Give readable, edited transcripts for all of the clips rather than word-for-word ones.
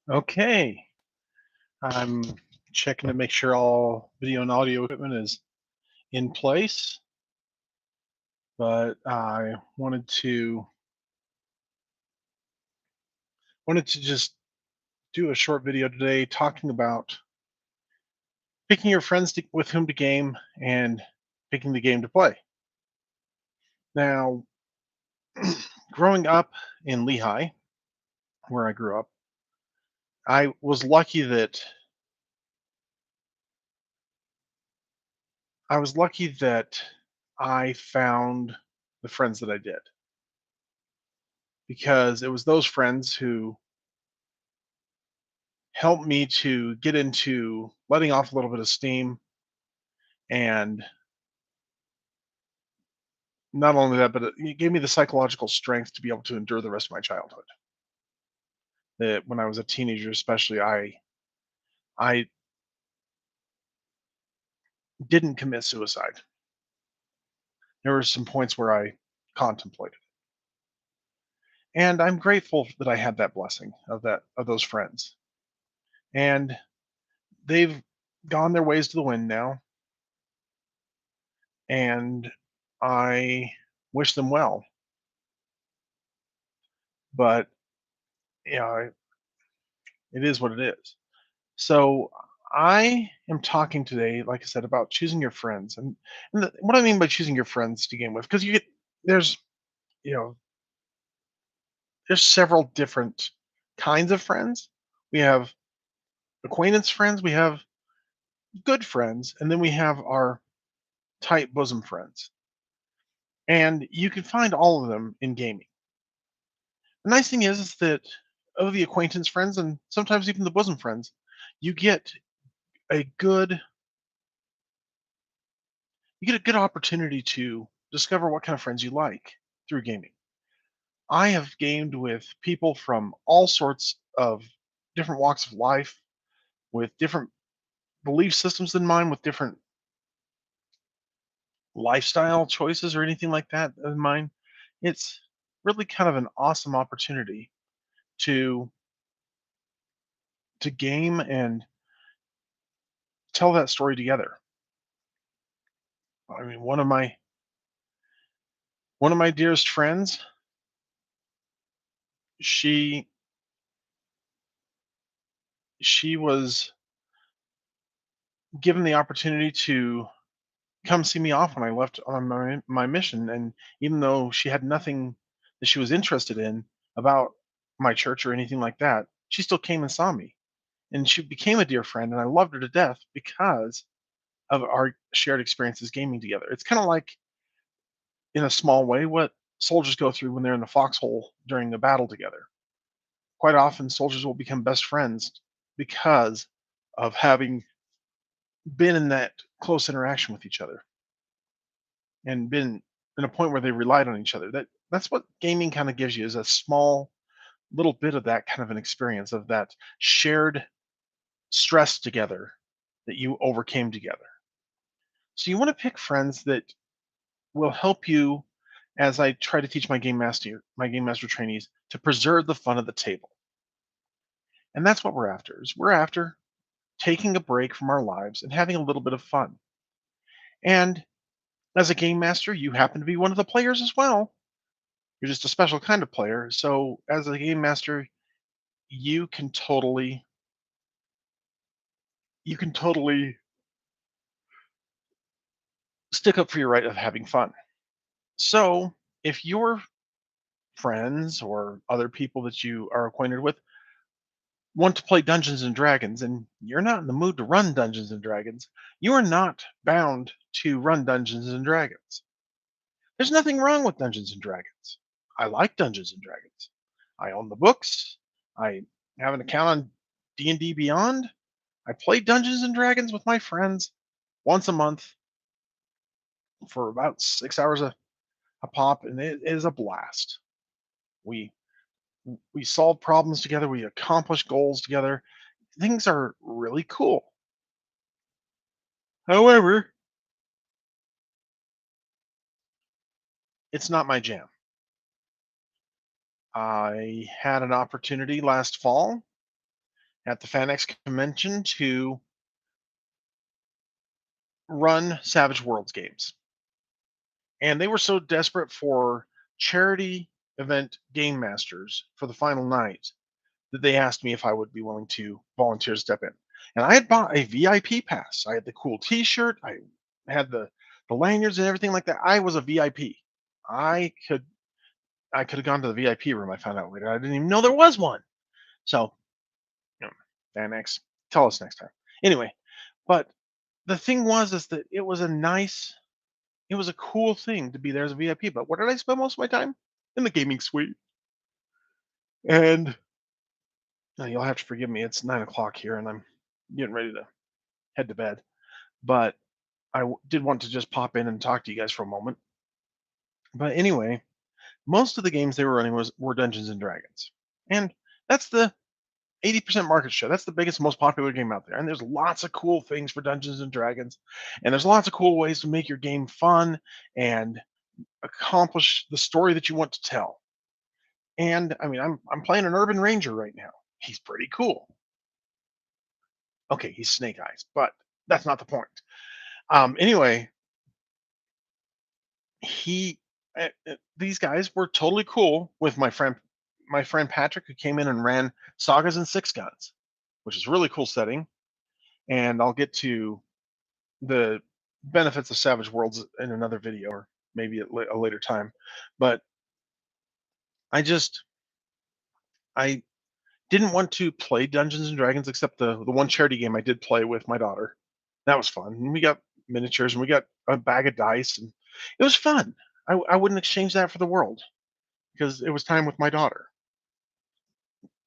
Okay, I'm checking to make sure all video and audio equipment is in place, but I wanted to just do a short video today talking about picking your friends with whom to game and picking the game to play. Now, growing up in Lehigh, where I grew up, I was lucky that I found the friends that I did because it was those friends who helped me to get into letting off a little bit of steam. And not only that, but it gave me the psychological strength to be able to endure the rest of my childhood. That when I was a teenager, especially, I didn't commit suicide. There were some points where I contemplated, and I'm grateful that I had that blessing of those friends. And they've gone their ways to the wind now, and I wish them well. But yeah, it is what it is. So I am talking today, like I said, about choosing your friends, and what I mean by choosing your friends to game with, because there's you know there's several different kinds of friends. We have acquaintance friends, we have good friends, and then we have our tight bosom friends, and you can find all of them in gaming. The nice thing is that of the acquaintance friends and sometimes even the bosom friends, you get a good you get a good opportunity to discover what kind of friends you like through gaming. I have gamed with people from all sorts of different walks of life, with different belief systems in mind, with different lifestyle choices or anything like that in mind. It's really kind of an awesome opportunity to game and tell that story together. I mean, one of my dearest friends, she she was given the opportunity to come see me off when I left on my mission. And even though she had nothing that she was interested in about my church or anything like that, she still came and saw me. And she became a dear friend, and I loved her to death because of our shared experiences gaming together. It's kind of like, in a small way, what soldiers go through when they're in the foxhole during a battle together. Quite often, soldiers will become best friends because of having been in that close interaction with each other and been in a point where they relied on each other. That's what gaming kind of gives you, is a small little bit of that kind of an experience, of that shared stress together that you overcame together. So you want to pick friends that will help you, as I try to teach my game master trainees, to preserve the fun of the table. And that's what we're after. Is we're after taking a break from our lives and having a little bit of fun. And as a game master, you happen to be one of the players as well. You're just a special kind of player. So as a game master, you can totally you can totally stick up for your right of having fun. So if your friends or other people that you are acquainted with want to play Dungeons and Dragons and you're not in the mood to run Dungeons and Dragons, you are not bound to run Dungeons and Dragons. There's nothing wrong with Dungeons and Dragons. I like Dungeons and Dragons. I own the books. I have an account on D&D Beyond. I play Dungeons and Dragons with my friends once a month for about 6 hours a pop, and it is a blast. We we solve problems together, we accomplish goals together. Things are really cool. However, it's not my jam. I had an opportunity last fall at the FanX convention to run Savage Worlds games. And they were so desperate for charity event game masters for the final night that they asked me if I would be willing to volunteer to step in. And I had bought a VIP pass. I had the cool T-shirt. I had the lanyards and everything like that. I was a VIP. I could I could have gone to the VIP room. I found out later. I didn't even know there was one. So, you know, Xanax, tell us next time. Anyway, but the thing was is that it was a cool thing to be there as a VIP. But what did I spend most of my time? In the gaming suite. And you'll have to forgive me. It's 9 o'clock here, and I'm getting ready to head to bed. But did want to just pop in and talk to you guys for a moment. But anyway, most of the games they were running were Dungeons and Dragons, and that's the 80% market share. That's the biggest, most popular game out there. And there's lots of cool things for Dungeons and Dragons, and there's lots of cool ways to make your game fun and accomplish the story that you want to tell. And I mean, I'm playing an Urban Ranger right now. He's pretty cool. Okay, he's Snake Eyes, but that's not the point. Anyway, he these guys were totally cool with my friend Patrick, who came in and ran Sagas and Six Guns, which is a really cool setting. And I'll get to the benefits of Savage Worlds in another video, or maybe at a later time. But I just I didn't want to play Dungeons and Dragons except the one charity game I did play with my daughter. That was fun. And we got miniatures and we got a bag of dice, and it was fun. I wouldn't exchange that for the world because it was time with my daughter,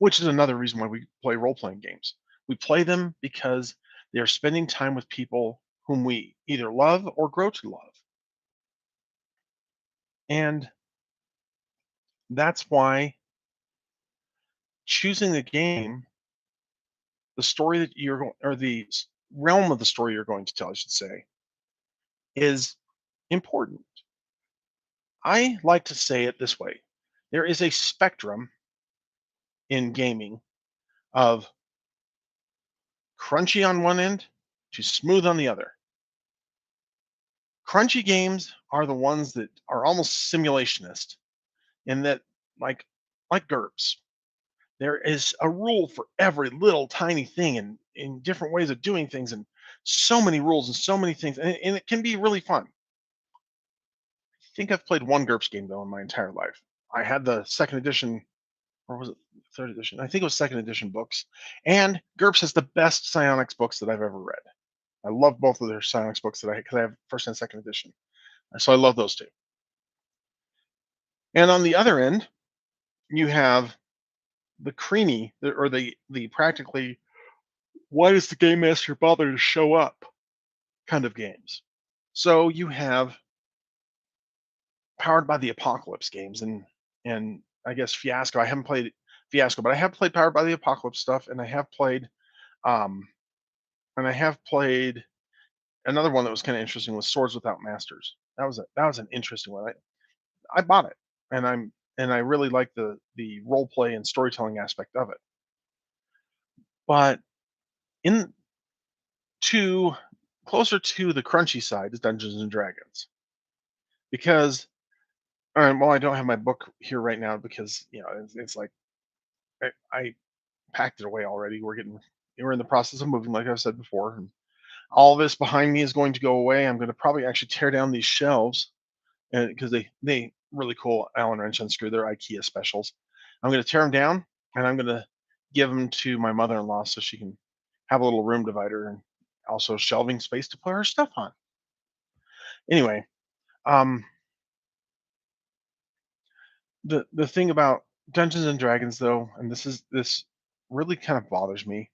which is another reason why we play role playing games. We play them because they are spending time with people whom we either love or grow to love. And that's why choosing the game, the story that you're going, or the realm of the story you're going to tell, I should say, is important. I like to say it this way: there is a spectrum in gaming of crunchy on one end to smooth on the other. Crunchy games are the ones that are almost simulationist in that, like GURPS, there is a rule for every little tiny thing and in different ways of doing things, and so many rules and so many things, and it can be really fun. I think I've played one GURPS game though in my entire life. I had the second edition, or was it third edition? I think it was second edition books. And GURPS has the best psionics books that I've ever read. I love both of their psionics books because I have first and second edition. So I love those two. And on the other end, you have the creamy, or the practically, why does the game master bother to show up kind of games. So you have Powered by the Apocalypse games, and I guess Fiasco. I haven't played Fiasco, but I have played Powered by the Apocalypse stuff, um and I have played another one that was kind of interesting, was Swords Without Masters. That was an interesting one. I bought it, and I really like the role play and storytelling aspect of it. But in to closer to the crunchy side is Dungeons and Dragons, because well, I don't have my book here right now because it's like I packed it away already. We're in the process of moving, like I've said before, and all this behind me is going to go away. I'm going to probably actually tear down these shelves, and because they really cool Allen wrench unscrew, they're IKEA specials. I'm going to tear them down, and I'm going to give them to my mother-in-law so she can have a little room divider and also shelving space to put her stuff on. Anyway, um, the thing about Dungeons and Dragons, though, and this really kind of bothers me,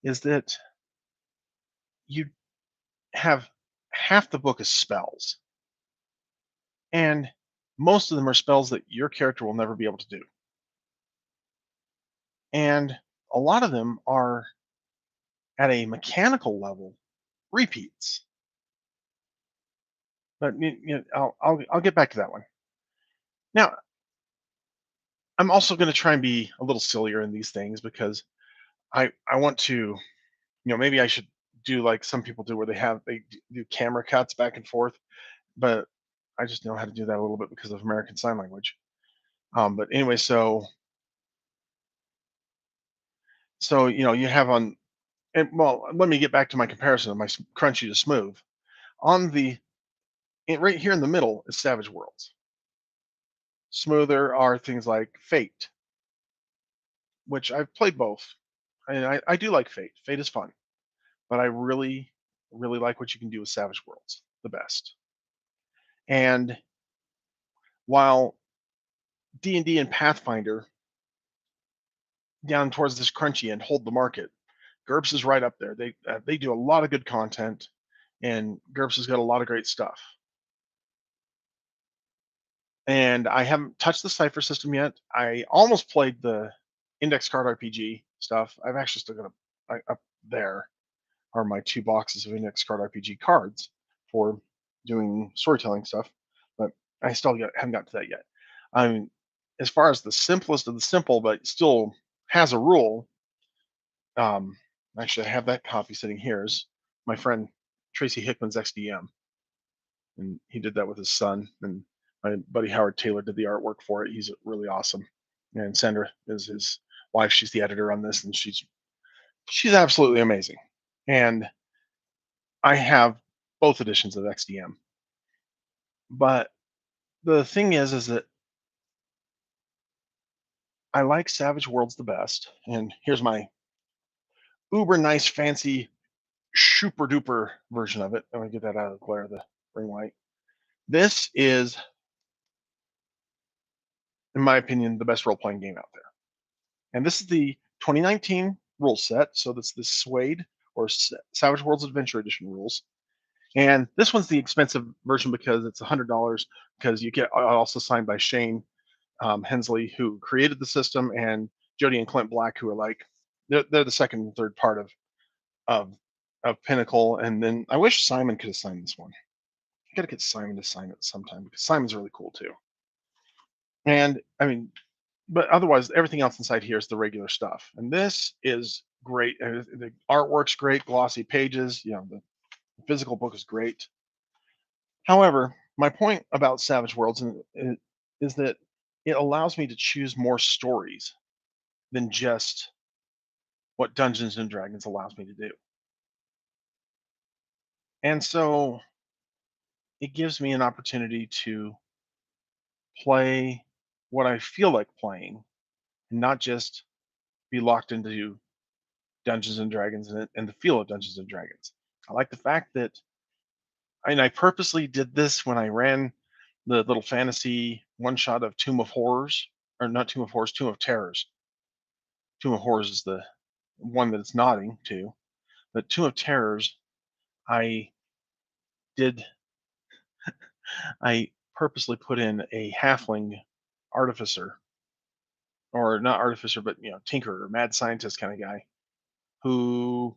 is that you have half the book is spells, and most of them are spells that your character will never be able to do, and a lot of them are at a mechanical level repeats. But I'll get back to that one. Now, I'm also going to try and be a little sillier in these things because I want to, maybe I should do like some people do where they do camera cuts back and forth, but I just know how to do that a little bit because of American Sign Language. But anyway, so you have on, and well, let me get back to my comparison of my crunchy to smooth. On the right here in the middle is Savage Worlds. Smoother are things like Fate, which I've played both, and I do like Fate. Fate is fun, but I really, really like what you can do with Savage Worlds the best. And while D&D and Pathfinder down towards this crunchy and hold the market, GURPS is right up there. They do a lot of good content, and GURPS has got a lot of great stuff. And I haven't touched the Cipher system yet. I almost played the Index Card RPG stuff. I've actually still got up there are my two boxes of Index Card RPG cards for doing storytelling stuff, but I still haven't got to that yet. I mean, as far as the simplest of the simple, but still has a rule. Um, Actually, I have that copy sitting here. Is my friend Tracy Hickman's XDM, and he did that with his son. And my buddy Howard Taylor did the artwork for it. He's really awesome. And Sandra is his wife. She's the editor on this, and she's absolutely amazing. And I have both editions of XDM. But the thing is that I like Savage Worlds the best. And here's my uber nice, fancy, super duper version of it. I'm gonna get that out of the glare of the ring light. This is, in my opinion, the best role playing game out there. And this is the 2019 rule set. So that's the Suede or Savage Worlds Adventure Edition rules. And this one's the expensive version because it's $100 because you get also signed by Shane Hensley, who created the system, and Jody and Clint Black, who are like they're the second and third part of of Pinnacle. And then I wish Simon could have signed this one. I gotta get Simon to sign it sometime because Simon's really cool too. And I mean, but otherwise, everything else inside here is the regular stuff. And this is great. The artwork's great, glossy pages. The physical book is great. However, my point about Savage Worlds is that it allows me to choose more stories than just what Dungeons and Dragons allows me to do. And so it gives me an opportunity to play what I feel like playing and not just be locked into Dungeons and Dragons and the feel of Dungeons and Dragons. I like the fact that, and I purposely did this when I ran the little fantasy one shot of Tomb of Horrors, or not Tomb of Horrors, Tomb of Terrors. Tomb of Horrors is the one that it's nodding to, but Tomb of Terrors, I did I purposely put in a halfling artificer, or not artificer, but tinkerer, mad scientist kind of guy, who,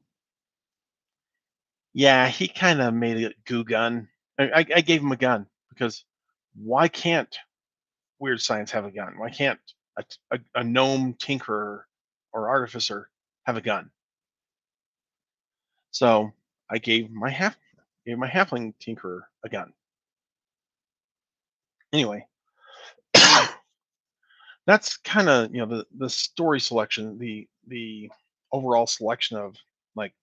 yeah, he kind of made a goo gun. I gave him a gun because why can't weird science have a gun? Why can't a gnome tinkerer or artificer have a gun? So I gave my halfling tinkerer a gun. Anyway, that's kind of the story selection, the overall selection of like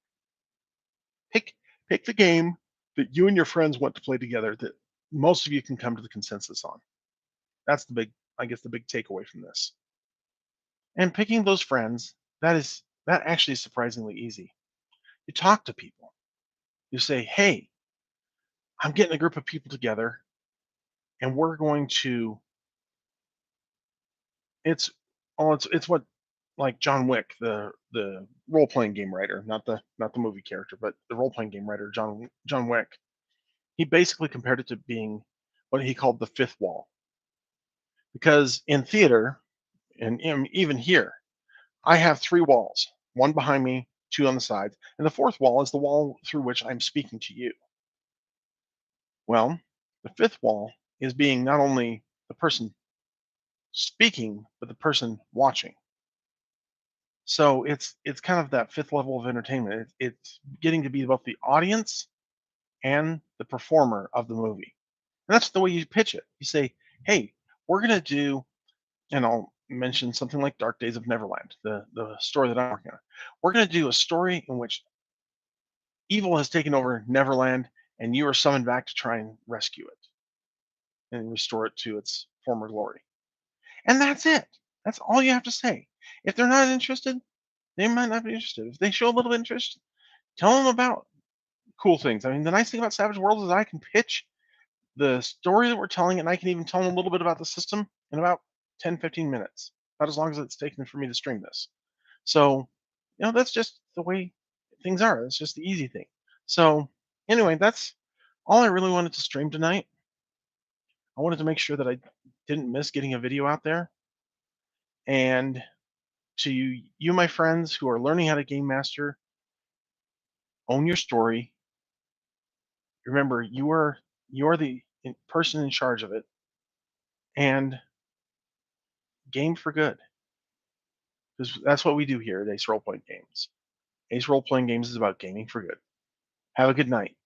pick pick the game that you and your friends want to play together that most of you can come to the consensus on. That's the big, I guess, the big takeaway from this. And picking those friends, that actually is surprisingly easy. You talk to people. You say, "Hey, I'm getting a group of people together, and we're going to." It's it's what, like John Wick, the role playing game writer, not the movie character, but the role playing game writer, John Wick. He basically compared it to being what he called the fifth wall, because in theater and even here, I have three walls: one behind me, two on the sides, and the fourth wall is the wall through which I'm speaking to you. Well, the fifth wall is being not only the person speaking, but the person watching. So it's kind of that fifth level of entertainment. It's getting to be both the audience and the performer of the movie. And that's the way you pitch it. You say, "Hey, we're gonna do," and I'll mention something like Dark Days of Neverland, the story that I'm working on. We're gonna do a story in which evil has taken over Neverland, and you are summoned back to try and rescue it and restore it to its former glory. And that's it. That's all you have to say. If they're not interested, they might not be interested. If they show a little interest, tell them about cool things. I mean, the nice thing about Savage Worlds is I can pitch the story that we're telling, and I can even tell them a little bit about the system in about 10, 15 minutes, about as long as it's taken for me to string this. So, that's just the way things are. It's just the easy thing. So, anyway, that's all I really wanted to stream tonight. I wanted to make sure that I didn't miss getting a video out there. And to you, my friends who are learning how to game master, own your story. Remember, you are the person in charge of it, and game for good. Because that's what we do here at Ace Role Playing Games. Ace Role Playing Games is about gaming for good. Have a good night.